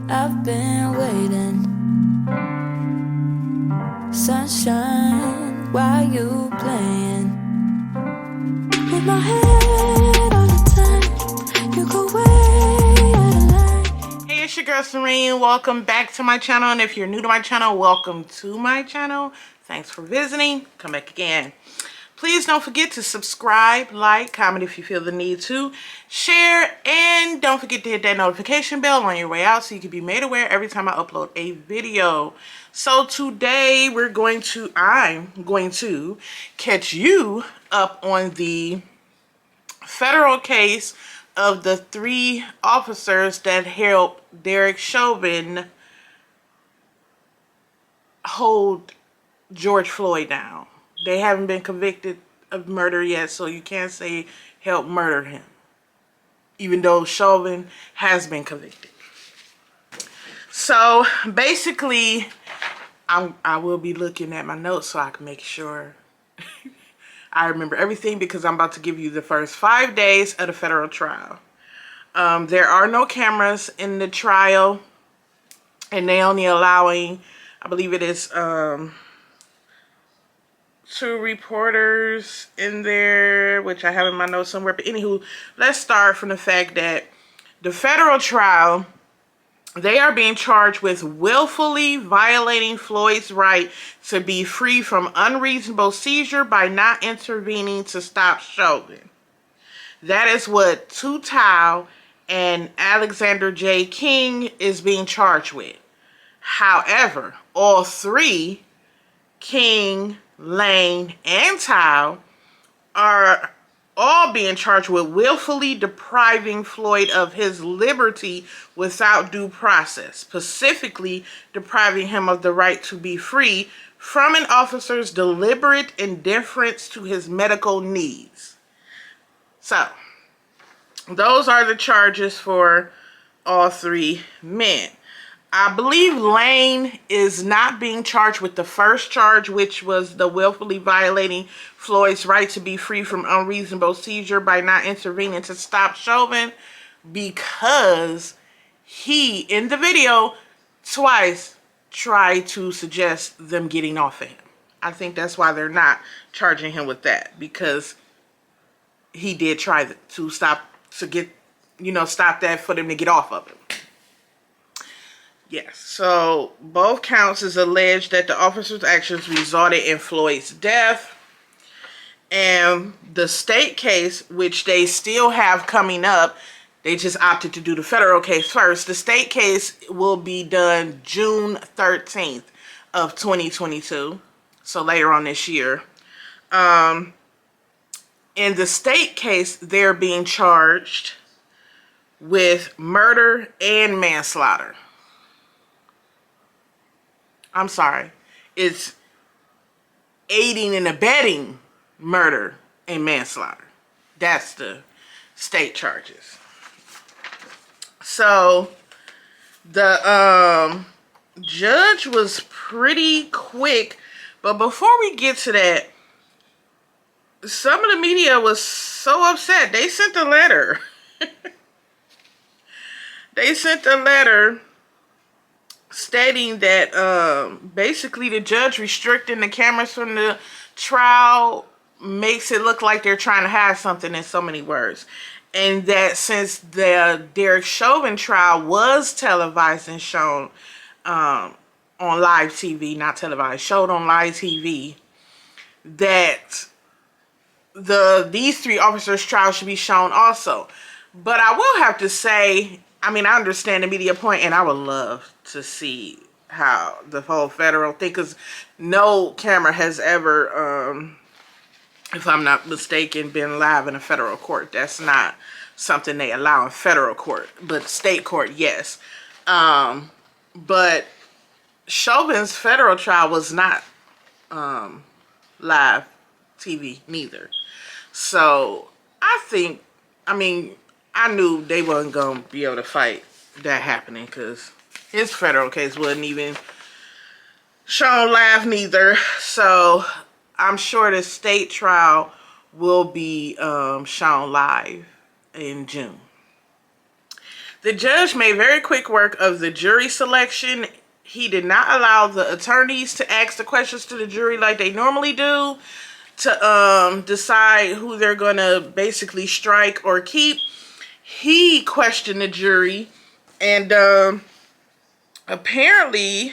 I've been waiting, sunshine, while you playing with my head on the time. You go way out of line. Hey, it's your girl Serene. Welcome back to my channel, and if you're new to my channel, welcome to my channel. Thanks for visiting. Come back again. Please don't forget to subscribe, like, comment if you feel the need to, share, and don't forget to hit that notification bell on your way out so you can be made aware every time I upload a video. So today I'm going to catch you up on the federal case of the 3 officers that helped Derek Chauvin hold George Floyd down. They haven't been convicted of murder yet, so you can't say help murder him, even though Chauvin has been convicted. So basically, I will be looking at my notes so I can make sure I remember everything, because I'm about to give you the first 5 days of the federal trial. There are no cameras in the trial, and they only allowing, I believe it is 2 reporters in there, which I have in my notes somewhere. But anywho, let's start from the fact that the federal trial, they are being charged with willfully violating Floyd's right to be free from unreasonable seizure by not intervening to stop Chauvin. That is what Tu Tao and Alexander J. King is being charged with. However, all 3, King, Lane, and Tao, are all being charged with willfully depriving Floyd of his liberty without due process, specifically depriving him of the right to be free from an officer's deliberate indifference to his medical needs. So, those are the charges for all 3 men. I believe Lane is not being charged with the first charge, which was the willfully violating Floyd's right to be free from unreasonable seizure by not intervening to stop Chauvin, because he, in the video, twice tried to suggest them getting off of him. I think that's why they're not charging him with that, because he did try to stop that for them to get off of him. Yes, so both counts is alleged that the officer's actions resulted in Floyd's death. And the state case, which they still have coming up, they just opted to do the federal case first. The state case will be done June 13th of 2022, so later on this year. In the state case, they're being charged with murder and manslaughter. I'm sorry, it's aiding and abetting murder and manslaughter. That's the state charges. So the judge was pretty quick, but before we get to that, some of the media was so upset. They sent a letter. They sent a letter stating that basically the judge restricting the cameras from the trial makes it look like they're trying to hide something, in so many words. And that since the Derek Chauvin trial was televised and shown on live TV, not televised, showed on live TV, that these 3 officers' trials should be shown also. But I will have to say, I mean, I understand the media point, and I would love to see how the whole federal thing, because no camera has ever, if I'm not mistaken, been live in a federal court. That's not something they allow in federal court, but state court, yes. But Chauvin's federal trial was not live TV neither. So I knew they wasn't going to be able to fight that happening, because his federal case wasn't even shown live neither. So I'm sure the state trial will be shown live in June. The judge made very quick work of the jury selection. He did not allow the attorneys to ask the questions to the jury like they normally do to decide who they're going to basically strike or keep. He questioned the jury, and apparently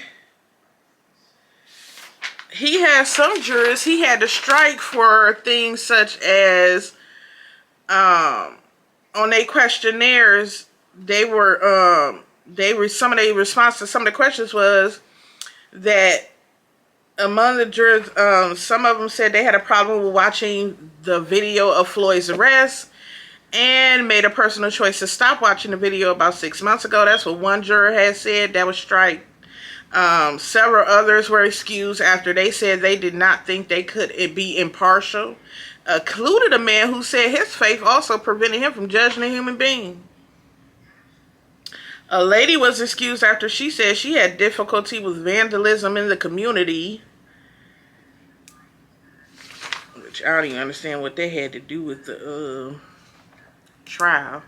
he has some jurors he had to strike for things such as on their questionnaires, some of their response to some of the questions was that among the jurors, some of them said they had a problem with watching the video of Floyd's arrest and made a personal choice to stop watching the video about 6 months ago. That's what one juror had said. That was strike. Several others were excused after they said they did not think they could be impartial. Included a man who said his faith also prevented him from judging a human being. A lady was excused after she said she had difficulty with vandalism in the community. Which I don't even understand what they had to do with the trial.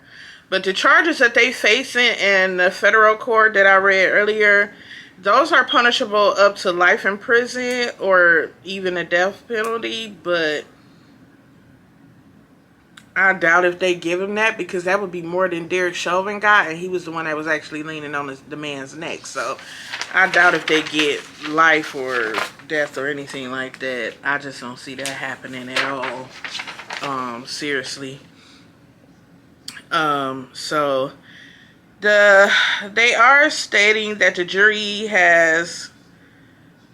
But the charges that they facing in the federal court that I read earlier, those are punishable up to life in prison or even a death penalty. But I doubt if they give him that, because that would be more than Derek Chauvin got, and he was the one that was actually leaning on the man's neck. So I doubt if they get life or death or anything like that. I just don't see that happening at all. Seriously. So they are stating that the jury has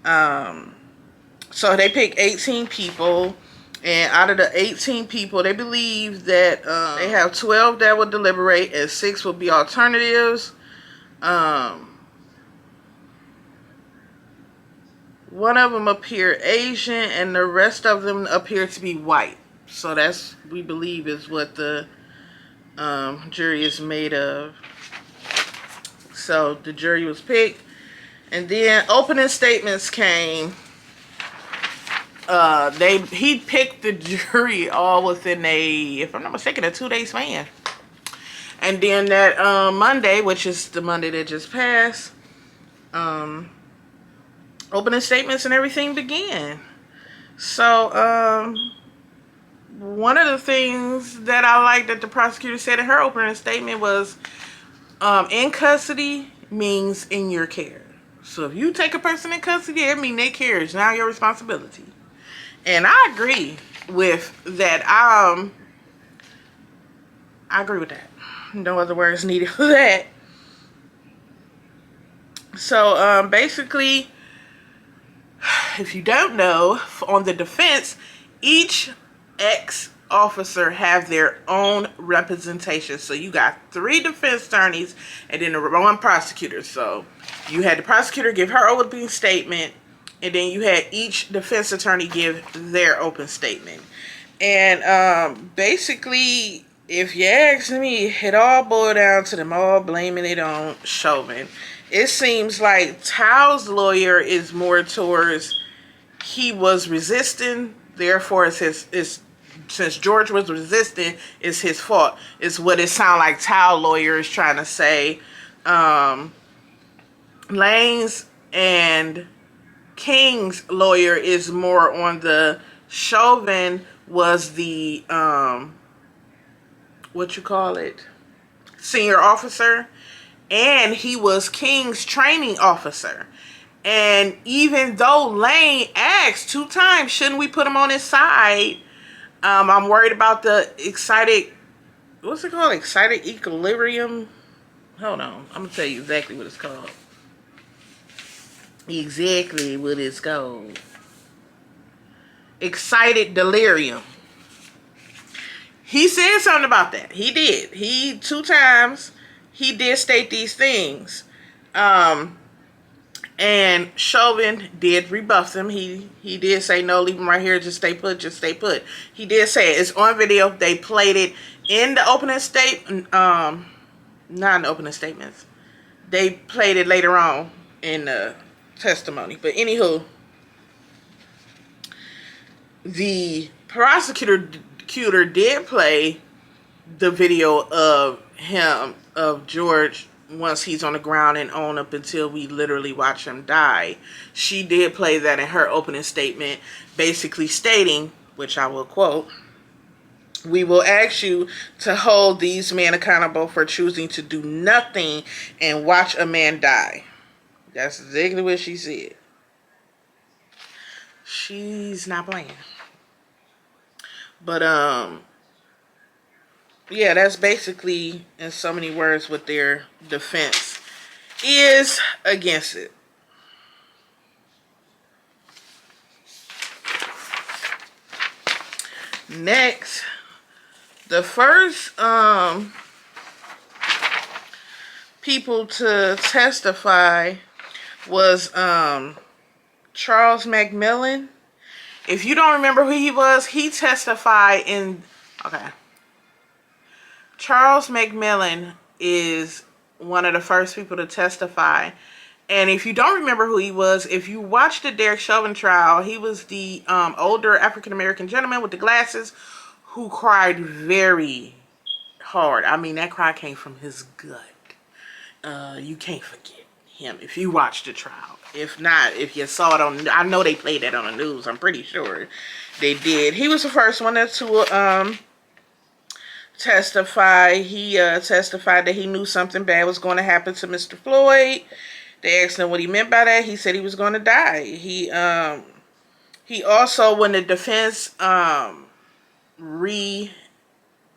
so they picked 18 people. And out of the 18 people, they believe that they have 12 that will deliberate and 6 will be alternatives. One of them appear Asian and the rest of them appear to be white. So that's, we believe, is what the jury is made of. So the jury was picked. And then opening statements came. He picked the jury all within if I'm not mistaken, a 2-day span. And then that Monday, which is the Monday that just passed, opening statements and everything began. So one of the things that I like that the prosecutor said in her opening statement was in custody means in your care. So if you take a person in custody, it means their care is now your responsibility. And I agree with that. I agree with that. No other words needed for that. So basically, if you don't know, on the defense, each ex-officer have their own representation. So you got 3 defense attorneys and then 1 prosecutor. So you had the prosecutor give her opening statement, and then you had each defense attorney give their open statement. And basically, if you ask me, it all boiled down to them all blaming it on Chauvin. It seems like Tao's lawyer is more towards he was resisting, therefore since George was resisting, it's his fault. It's what it sounds like Tao lawyer is trying to say. Lane's and King's lawyer is more on the Chauvin was the senior officer, and he was King's training officer. And even though Lane asked 2 times, shouldn't we put him on his side? I'm worried about the excited equilibrium. Hold on, I'm gonna tell you exactly what it's called. Exactly what it's called. Excited delirium. He said something about that. He did. 2 times he did state these things. And Chauvin did rebuff them. He did say, no, leave him right here. Just stay put. Just stay put. He did say it. It's on video. They played it in the opening statement. Not in the opening statements. They played it later on in the testimony. But anywho, the prosecutor did play the video of him of George once he's on the ground and on up until we literally watch him die. She did play that in her opening statement, basically stating, which I will quote, "We will ask you to hold these men accountable for choosing to do nothing and watch a man die." That's exactly what she said. She's not playing. But yeah, that's basically in so many words what their defense is against it. Next, the first people to testify was Charles McMillan. If you don't remember who he was, he testified in... Okay. Charles McMillan is one of the first people to testify. And if you don't remember who he was, if you watched the Derek Chauvin trial, he was the older African-American gentleman with the glasses who cried very hard. I mean, that cry came from his gut. You can't forget him if you watched the trial. If not, if you saw it on... I know they played that on the news. I'm pretty sure they did. He was the first one to testify. He testified that he knew something bad was going to happen to Mr. Floyd. They asked him what he meant by that. He said he was going to die. He also, when the defense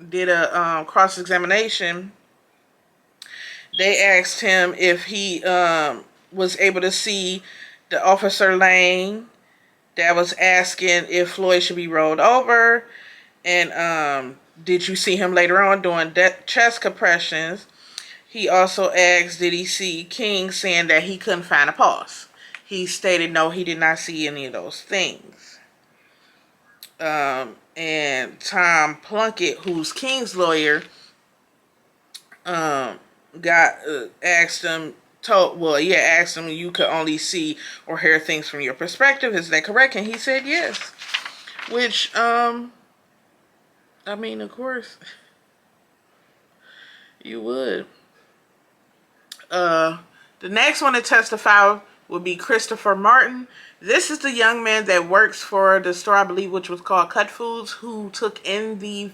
did a cross-examination, they asked him if he was able to see the officer Lane that was asking if Floyd should be rolled over, and did you see him later on doing chest compressions? He also asked, did he see King saying that he couldn't find a pulse? He stated no, he did not see any of those things. And Tom Plunkett, who's King's lawyer, asked him, you could only see or hear things from your perspective. Is that correct? And he said yes. Which, I mean, of course, you would. The next one to testify would be Christopher Martin. This is the young man that works for the store, I believe, which was called Cut Foods, who took in the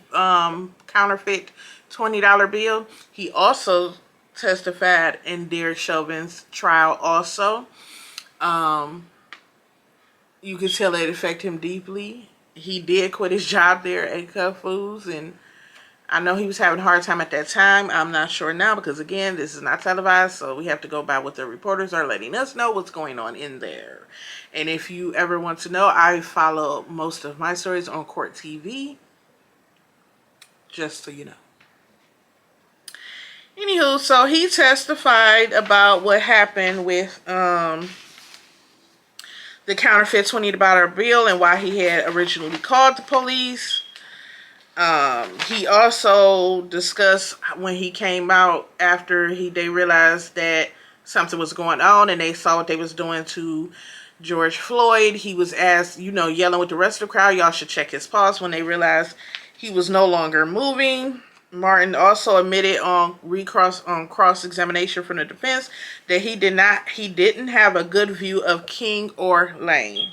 counterfeit $20 bill. He also testified in Derek Chauvin's trial also. You could tell it affected him deeply. He did quit his job there at Cut Foods, and I know he was having a hard time at that time. I'm not sure now because, again, this is not televised, so we have to go by what the reporters are letting us know what's going on in there. And if you ever want to know, I follow most of my stories on Court TV, just so you know. Anywho, so he testified about what happened with the counterfeit $20 bill and why he had originally called the police. He also discussed when he came out after they realized that something was going on and they saw what they was doing to George Floyd. He was asked, yelling with the rest of the crowd, y'all should check his pulse, when they realized he was no longer moving. Martin also admitted on cross-examination from the defense that he didn't have a good view of King or Lane.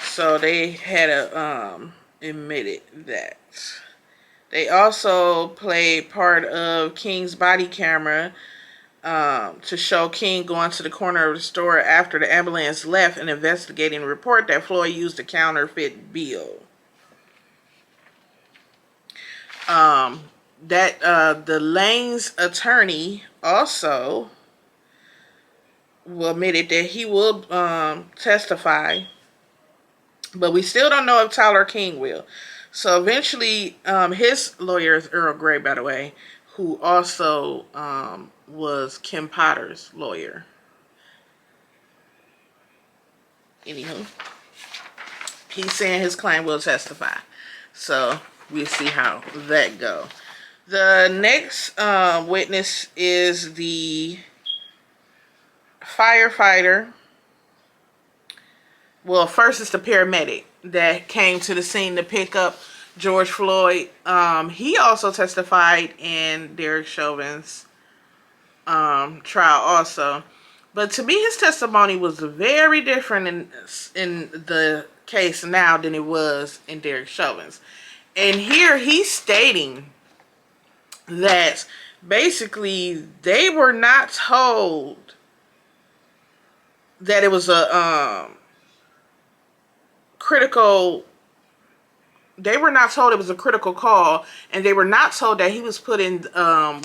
So they had admitted that. They also played part of King's body camera to show King going to the corner of the store after the ambulance left and investigating a report that Floyd used a counterfeit bill. The Lane's attorney also admitted that he will testify, but we still don't know if Tyler King will. So eventually, his lawyer is Earl Gray, by the way, who also was Kim Potter's lawyer. Anywho, he's saying his client will testify. So we'll see how that go. The next witness is the firefighter. Well, first it's the paramedic that came to the scene to pick up George Floyd. He also testified in Derek Chauvin's trial also. But to me, his testimony was very different in the case now than it was in Derek Chauvin's. And here he's stating that basically they were not told that it was a critical. They were not told it was a critical call, and they were not told that he was put in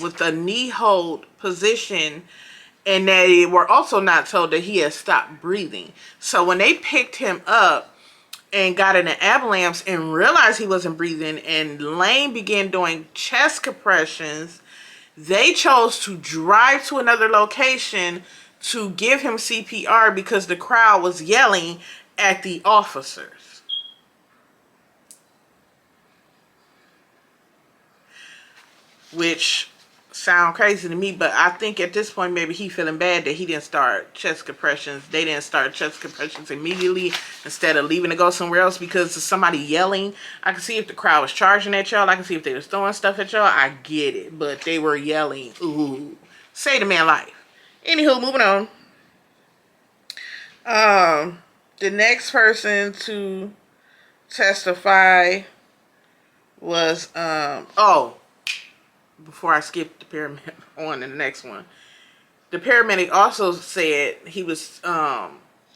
with a knee hold position, and they were also not told that he had stopped breathing. So when they picked him up and got in an ambulance and realized he wasn't breathing, and Lane began doing chest compressions, they chose to drive to another location to give him CPR because the crowd was yelling at the officers. Which sound crazy to me, but I think at this point maybe he feeling bad that he didn't start chest compressions. They didn't start chest compressions immediately instead of leaving to go somewhere else because of somebody yelling. I can see if the crowd was charging at y'all. I can see if they was throwing stuff at y'all. I get it, but they were yelling. Ooh, save the man life. Anywho, moving on. The next person to testify was before I skip the paramedic on to the next one. The paramedic also said he was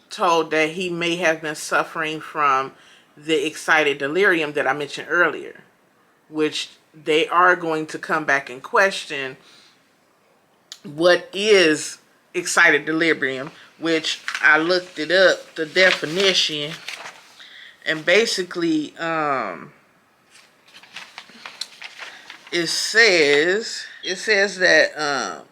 told that he may have been suffering from the excited delirium that I mentioned earlier, which they are going to come back and question what is excited delirium, which I looked it up, the definition, and basically it says that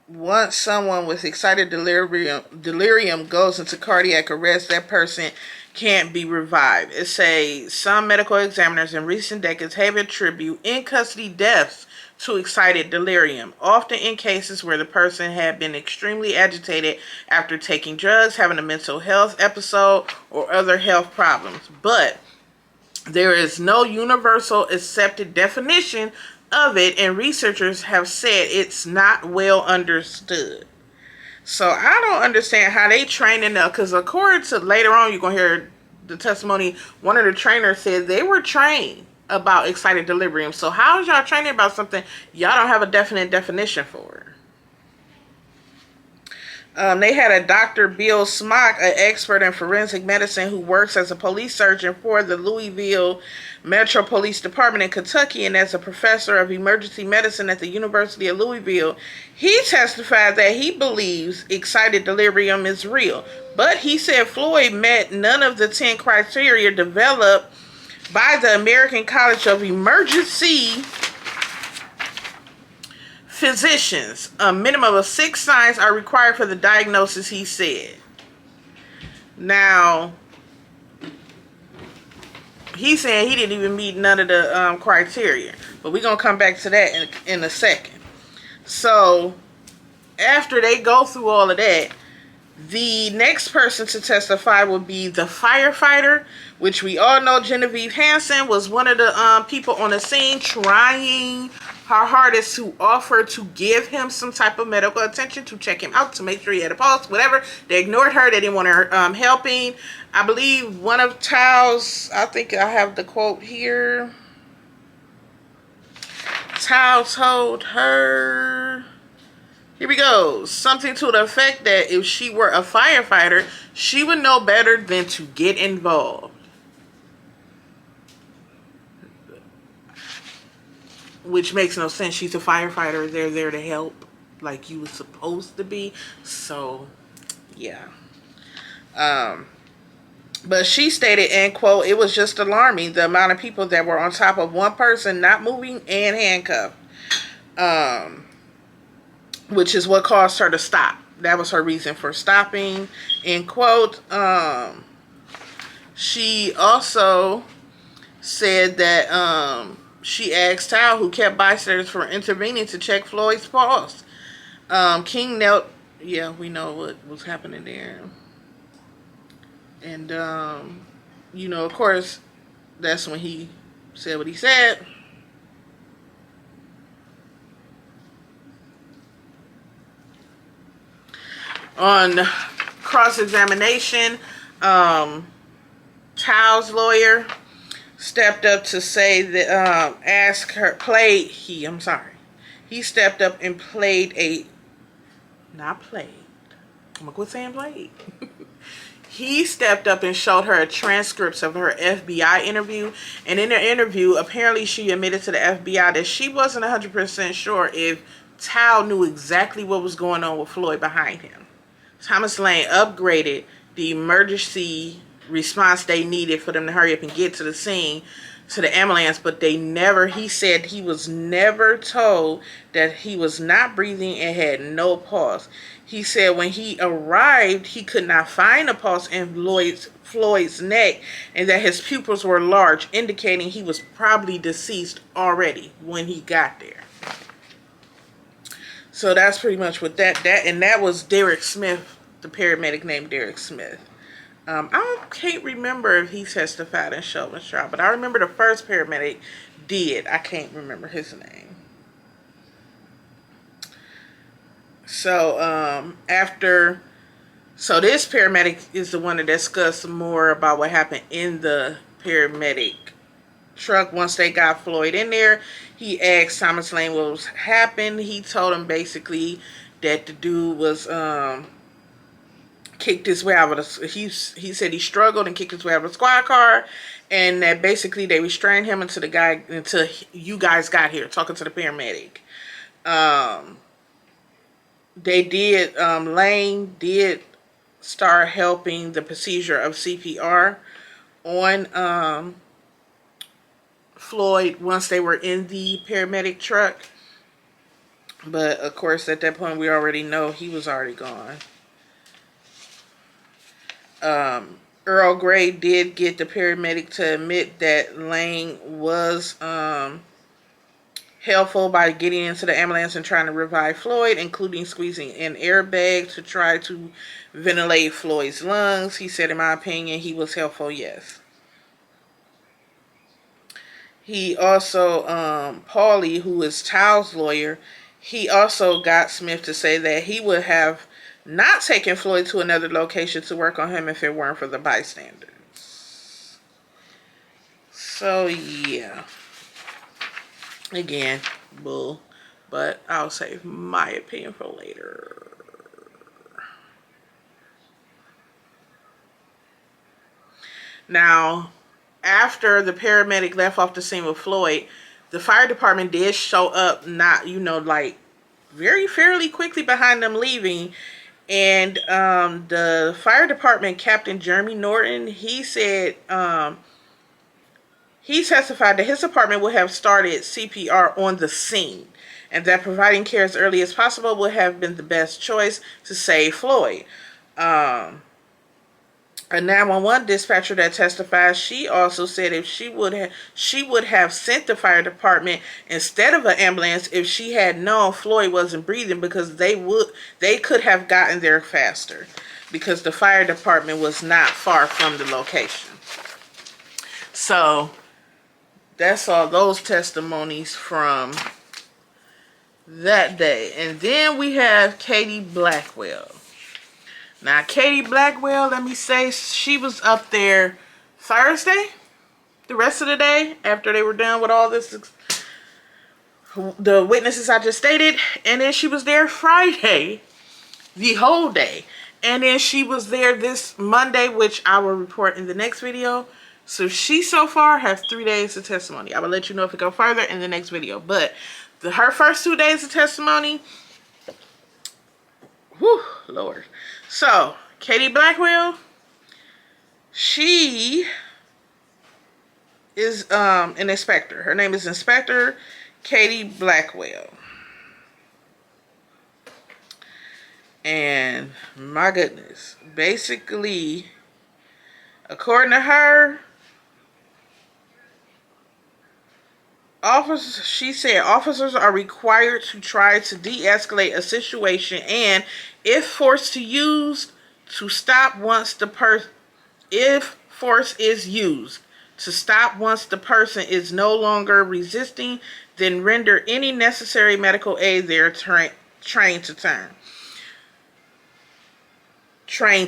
once someone with excited delirium goes into cardiac arrest, that person can't be revived. It says some medical examiners in recent decades have attributed in-custody deaths to excited delirium, often in cases where the person had been extremely agitated after taking drugs, having a mental health episode, or other health problems. But there is no universal accepted definition of it, and researchers have said it's not well understood. So I don't understand how they train enough, because according to later on, you're going to hear the testimony, one of the trainers said they were trained about excited delirium. So how is y'all training about something y'all don't have a definite definition for? They had a Dr. Bill Smock, an expert in forensic medicine who works as a police surgeon for the Louisville Metro Police Department in Kentucky and as a professor of emergency medicine at the University of Louisville. He testified that he believes excited delirium is real, but he said Floyd met none of the 10 criteria developed by the American College of Emergency Physicians. A minimum of 6 signs are required for the diagnosis, he said. Now, he said he didn't even meet none of the criteria, but we're going to come back to that in a second. So, after they go through all of that, the next person to testify will be the firefighter, which we all know Genevieve Hansen was one of the people on the scene trying her hardest to offer to give him some type of medical attention, to check him out, to make sure he had a pulse, whatever. They ignored her. They didn't want her helping. I believe one of Tao's, I think I have the quote here. Tao told her, here we go, something to the effect that if she were a firefighter, she would know better than to get involved. Which makes no sense. She's a firefighter. They're there to help like you were supposed to be. So, yeah. But she stated, end quote, it was just alarming the amount of people that were on top of one person not moving and handcuffed. Which is what caused her to stop. That was her reason for stopping, end quote. She also said that she asked Tao, who kept bystanders from intervening to check Floyd's pulse. King knelt. Yeah, we know what was happening there. And, you know, of course, that's when he said what he said. On cross-examination, Tao's lawyer stepped up to say that, he stepped up and I'm gonna quit saying played. He stepped up and showed her a transcripts of her FBI interview. And in the interview, apparently she admitted to the FBI that she wasn't 100% sure if Tao knew exactly what was going on with Floyd behind him. Thomas Lane upgraded the emergency response they needed for them to hurry up and get to the scene, to the ambulance, but he said he was never told that he was not breathing and had no pulse. He said when he arrived, he could not find a pulse in Floyd's neck, and that his pupils were large, indicating he was probably deceased already when he got there. So that's pretty much what that was Derek Smith, the paramedic named Derek Smith. I can't remember if he testified in Sheldon's trial, but I remember the first paramedic did. I can't remember his name. So this paramedic is the one to discuss more about what happened in the paramedic truck. Once they got Floyd in there, he asked Thomas Lane what was happened. He told him basically that the dude was kicked his way out of he said he struggled and kicked his way out of the squad car, and that basically they restrained him until you guys got here, talking to the paramedic. Lane did start helping the procedure of CPR on Floyd once they were in the paramedic truck. But of course at that point we already know he was already gone. Earl Grey did get the paramedic to admit that Lane was helpful by getting into the ambulance and trying to revive Floyd, including squeezing an airbag to try to ventilate Floyd's lungs. He said, in my opinion, he was helpful, yes. He also, Paulie, who is Tao's lawyer, he also got Smith to say that he would have not taken Floyd to another location to work on him if it weren't for the bystanders. So, yeah. Again, bull. But I'll save my opinion for later. Now, after the paramedic left off the scene with Floyd, the fire department did show up, not, very fairly quickly behind them leaving. And the fire department captain, Jeremy Norton, he said, he testified that his department would have started CPR on the scene, and that providing care as early as possible would have been the best choice to save Floyd. A 911 dispatcher that testified, she also said if she would have sent the fire department instead of an ambulance if she had known Floyd wasn't breathing, because they could have gotten there faster, because the fire department was not far from the location. So that's all those testimonies from that day. And then we have Katie Blackwell. Now, Katie Blackwell, let me say, she was up there Thursday, the rest of the day, after they were done with all this, the witnesses I just stated. And then she was there Friday, the whole day. And then she was there this Monday, which I will report in the next video. So she so far has 3 days of testimony. I will let you know if it goes further in the next video. But her first 2 days of testimony, whew, Lord. So, Katie Blackwell, she is an inspector. Her name is Inspector Katie Blackwell. And my goodness, basically, according to her, she said officers are required to try to de-escalate a situation, and if forced to use, to stop once if force is used, to stop once the person is no longer resisting, then render any necessary medical aid they are trained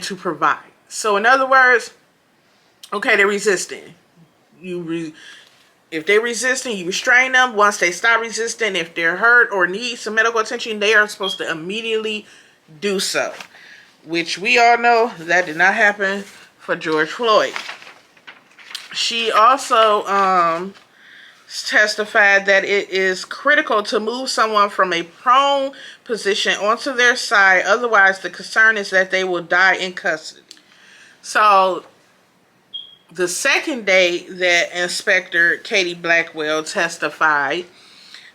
to provide. So in other words, okay, they're resisting. If they're resisting, you restrain them. Once they stop resisting, if they're hurt or need some medical attention, they are supposed to immediately do so. Which we all know that did not happen for George Floyd. She also testified that it is critical to move someone from a prone position onto their side. Otherwise, the concern is that they will die in custody. So, the second day that Inspector Katie Blackwell testified,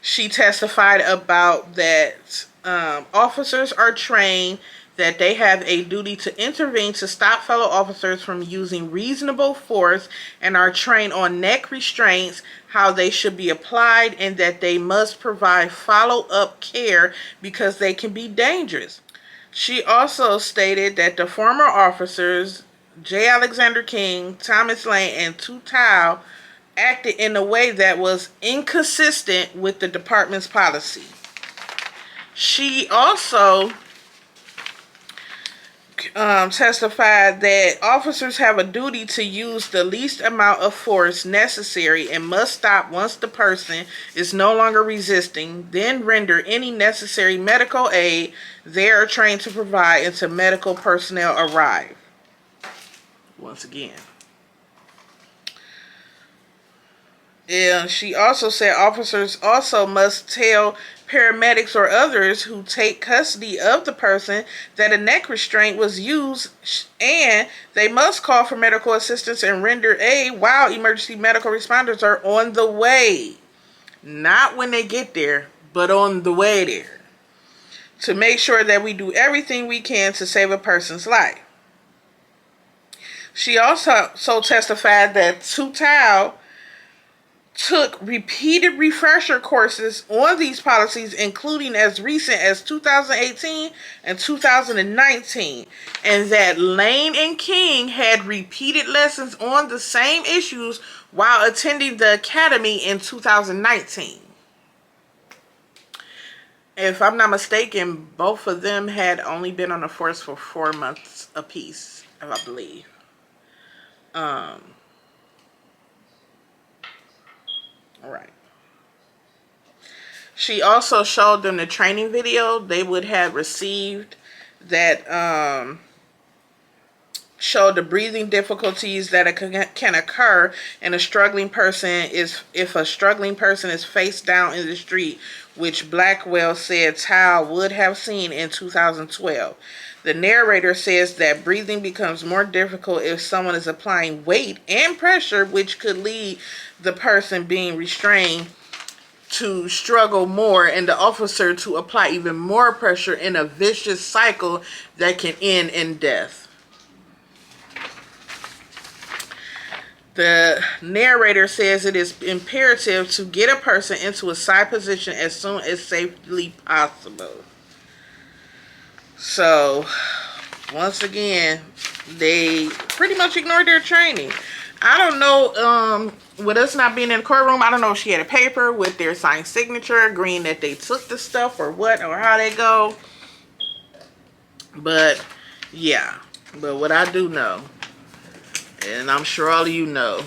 she testified about that officers are trained that they have a duty to intervene to stop fellow officers from using reasonable force and are trained on neck restraints, how they should be applied, and that they must provide follow-up care because they can be dangerous. She also stated that the former officers, J. Alexander King, Thomas Lane, and Tu Tao, acted in a way that was inconsistent with the department's policy. She also testified that officers have a duty to use the least amount of force necessary and must stop once the person is no longer resisting, then render any necessary medical aid they are trained to provide until medical personnel arrive. Once again. And she also said officers also must tell paramedics or others who take custody of the person that a neck restraint was used, and they must call for medical assistance and render aid while emergency medical responders are on the way. Not when they get there, but on the way there. To make sure that we do everything we can to save a person's life. She also testified that Tu Tao took repeated refresher courses on these policies, including as recent as 2018 and 2019, and that Lane and King had repeated lessons on the same issues while attending the academy in 2019. If I'm not mistaken, both of them had only been on the force for 4 months apiece, if I believe. Alright. She also showed them the training video they would have received that showed the breathing difficulties that can occur in a struggling person if a struggling person is face down in the street, which Blackwell said Tao would have seen in 2012. The narrator says that breathing becomes more difficult if someone is applying weight and pressure, which could lead the person being restrained to struggle more and the officer to apply even more pressure in a vicious cycle that can end in death. The narrator says it is imperative to get a person into a side position as soon as safely possible. So, once again, they pretty much ignored their training. I don't know, with us not being in the courtroom, I don't know if she had a paper with their signed signature agreeing that they took the stuff or what or how they go. But, yeah. But what I do know, and I'm sure all of you know,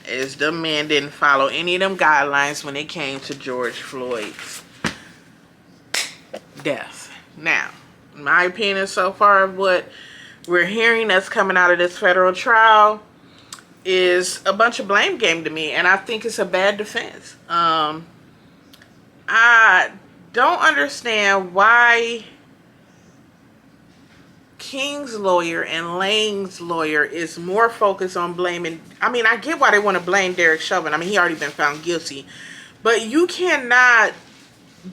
is them men didn't follow any of them guidelines when it came to George Floyd's death. Now, my opinion so far of what we're hearing that's coming out of this federal trial is a bunch of blame game to me, and I think it's a bad defense. I don't understand why King's lawyer and Lane's lawyer is more focused on blaming. I mean, I get why they want to blame Derek Chauvin. I mean, he already been found guilty, but you cannot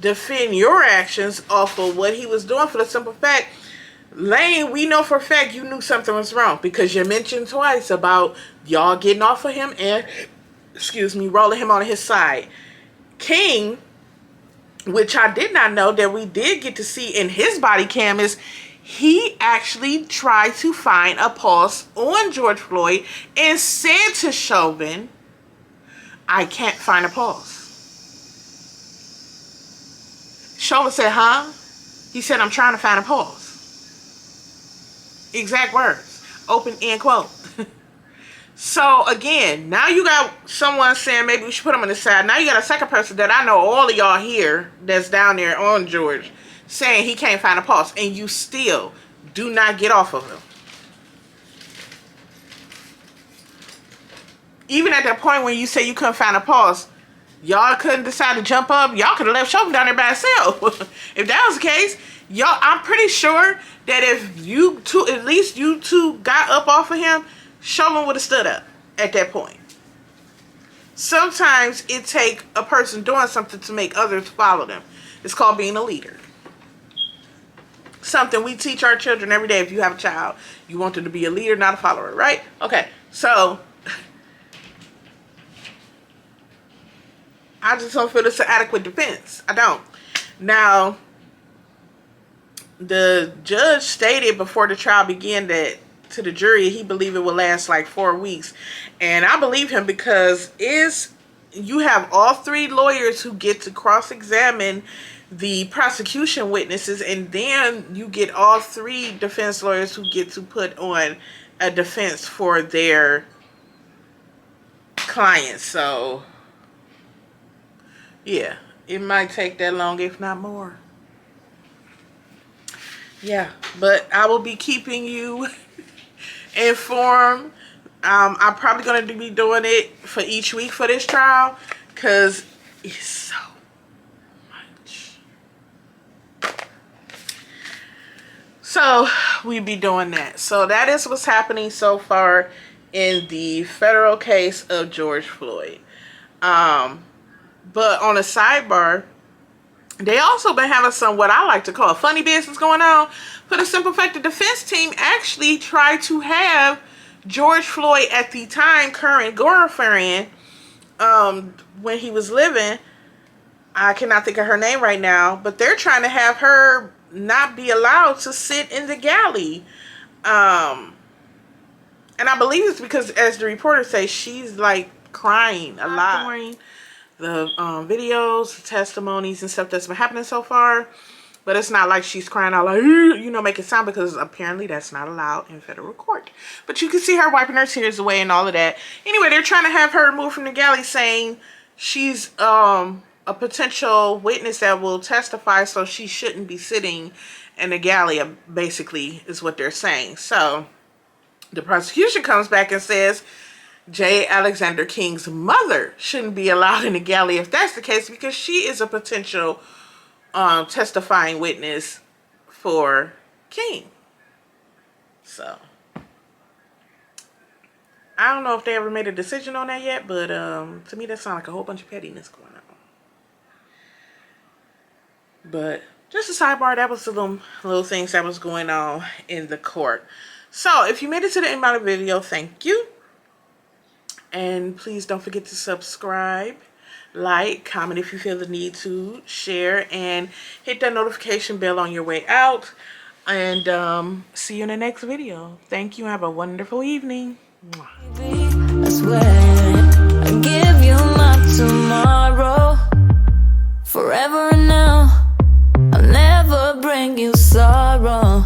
defend your actions off of what he was doing for the simple fact, Lane, we know for a fact you knew something was wrong because you mentioned twice about y'all getting off of him and, rolling him on his side. King, which I did not know that we did get to see in his body cam, is he actually tried to find a pulse on George Floyd and said to Chauvin, I can't find a pulse. Chauvin said, huh? He said, I'm trying to find a pulse. Exact words. Open end quote. So again, now you got someone saying maybe we should put him on the side. Now you got a second person that I know all of y'all here that's down there on George saying he can't find a pulse, and you still do not get off of him. Even at that point when you say you couldn't find a pulse, y'all couldn't decide to jump up. Y'all could have left Chauvin down there by himself. If that was the case, y'all, I'm pretty sure that if you two, at least you two got up off of him, Chauvin would have stood up at that point. Sometimes it takes a person doing something to make others follow them. It's called being a leader. Something we teach our children every day. If you have a child, you want them to be a leader, not a follower, right? Okay, so I just don't feel it's an adequate defense. I don't. Now, the judge stated before the trial began that to the jury he believed it would last like 4 weeks, and I believe him because you have all three lawyers who get to cross-examine the prosecution witnesses, and then you get all three defense lawyers who get to put on a defense for their clients. So yeah, it might take that long, if not more. Yeah, but I will be keeping you informed. I'm probably going to be doing it for each week for this trial because it's so much. So we be doing that. So that is what's happening so far in the federal case of George Floyd. But on a sidebar, they also been having some what I like to call funny business going on. For the simple fact the defense team actually tried to have George Floyd at the time current girlfriend, when he was living, I cannot think of her name right now, but they're trying to have her not be allowed to sit in the galley. And I believe it's because, as the reporter says, she's like crying a lot during the videos, testimonies and stuff that's been happening so far. But it's not like she's crying out like, you know, make it sound, because apparently that's not allowed in federal court. But you can see her wiping her tears away and all of that. Anyway, they're trying to have her removed from the galley, saying she's a potential witness that will testify, so she shouldn't be sitting in the galley, basically, is what they're saying. So the prosecution comes back and says J. Alexander King's mother shouldn't be allowed in the galley if that's the case, because she is a potential testifying witness for King. So I don't know if they ever made a decision on that yet, but to me that sounds like a whole bunch of pettiness going on. But just a sidebar, that was the little things that was going on in the court. So if you made it to the end of the video, thank you. And please don't forget to subscribe, like, comment if you feel the need to, share, and hit that notification bell on your way out. And see you in the next video. Thank you. Have a wonderful evening. I swear I give you my tomorrow, forever and now. I'll never bring you sorrow.